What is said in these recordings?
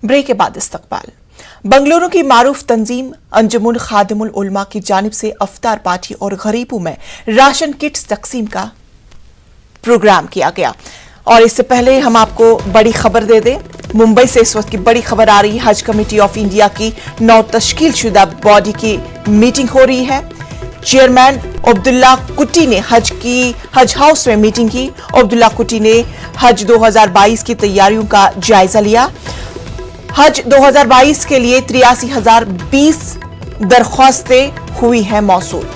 Break के बाद इस्तकबाल। बंगलुरु की मारूफ तंजीम अंजुमन खादिमुल उलमा की जानिब से अफ्तार पार्टी और गरीबों में राशन किट्स तकसीम का प्रोग्राम किया गया। और इससे पहले हम आपको बड़ी खबर दे दें, मुंबई से इस वक्त की बड़ी खबर आ रही है। हज कमेटी ऑफ इंडिया की नौ तश्कील शुदा बॉडी की मीटिंग हो रही है। चेयरमैन अब्दुल्ला कुट्टी ने हज हाउस में मीटिंग की। अब्दुल्ला कुट्टी ने हज 2022 की तैयारियों का जायजा लिया। हज 2022 के लिए 83,020 दरख्वास्तें हुई हैं मौसूल।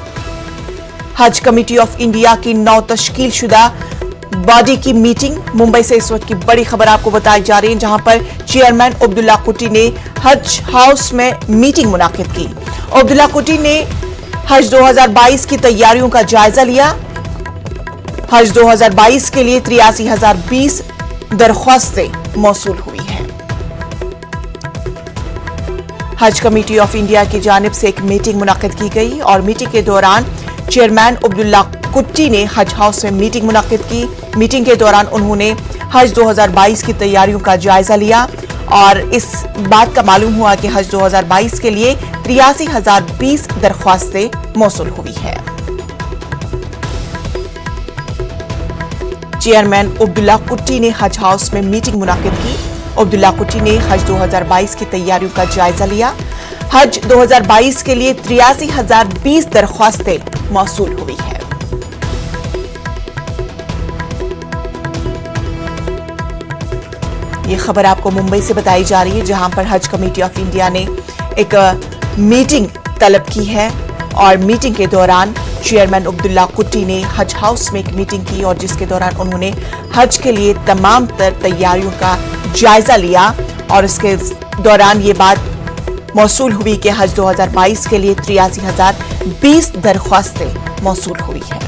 हज कमेटी ऑफ इंडिया की नौ तश्कील शुदा बॉडी की मीटिंग, मुंबई से इस वक्त की बड़ी खबर आपको बताई जा रही है, जहां पर चेयरमैन अब्दुल्ला कुट्टी ने हज हाउस में मीटिंग मुनाकिद की। अब्दुल्ला कुट्टी ने हज 2022 की तैयारियों का जायजा लिया। हज 2022 के लिए 83,020 दरख्वास्तें मौसूल हुई हैं। हज कमेटी ऑफ इंडिया की जानिब से एक मीटिंग मुनाकिद की गई और मीटिंग के दौरान चेयरमैन अब्दुल्ला कुट्टी ने हज हाउस में मीटिंग मुनाकिद की। मीटिंग के दौरान उन्होंने हज 2022 की तैयारियों का जायजा लिया और इस बात का मालूम हुआ कि हज 2022 के लिए 83,020 दरख्वास्तें मौसूल हुई है। चेयरमैन अब्दुल्ला कुट्टी ने हज हाउस में मीटिंग मुनाकिद की। अब्दुल्ला कुट्टी ने हज 2022 की तैयारियों का जायजा लिया। हज 2022 के लिए 83,020 दरख्वास्तें मौसूल हुई है। ये खबर आपको मुंबई से बताई जा रही है, जहां पर हज कमेटी ऑफ इंडिया ने एक मीटिंग तलब की है और मीटिंग के दौरान चेयरमैन अब्दुल्ला कुट्टी ने हज हाउस में एक मीटिंग की और जिसके दौरान उन्होंने हज के लिए तमाम तैयारियों का जायजा लिया और इसके दौरान ये बात मौसूल हुई कि हज 2022 के लिए 83,020 दरख्वास्तें मौसूल हुई है।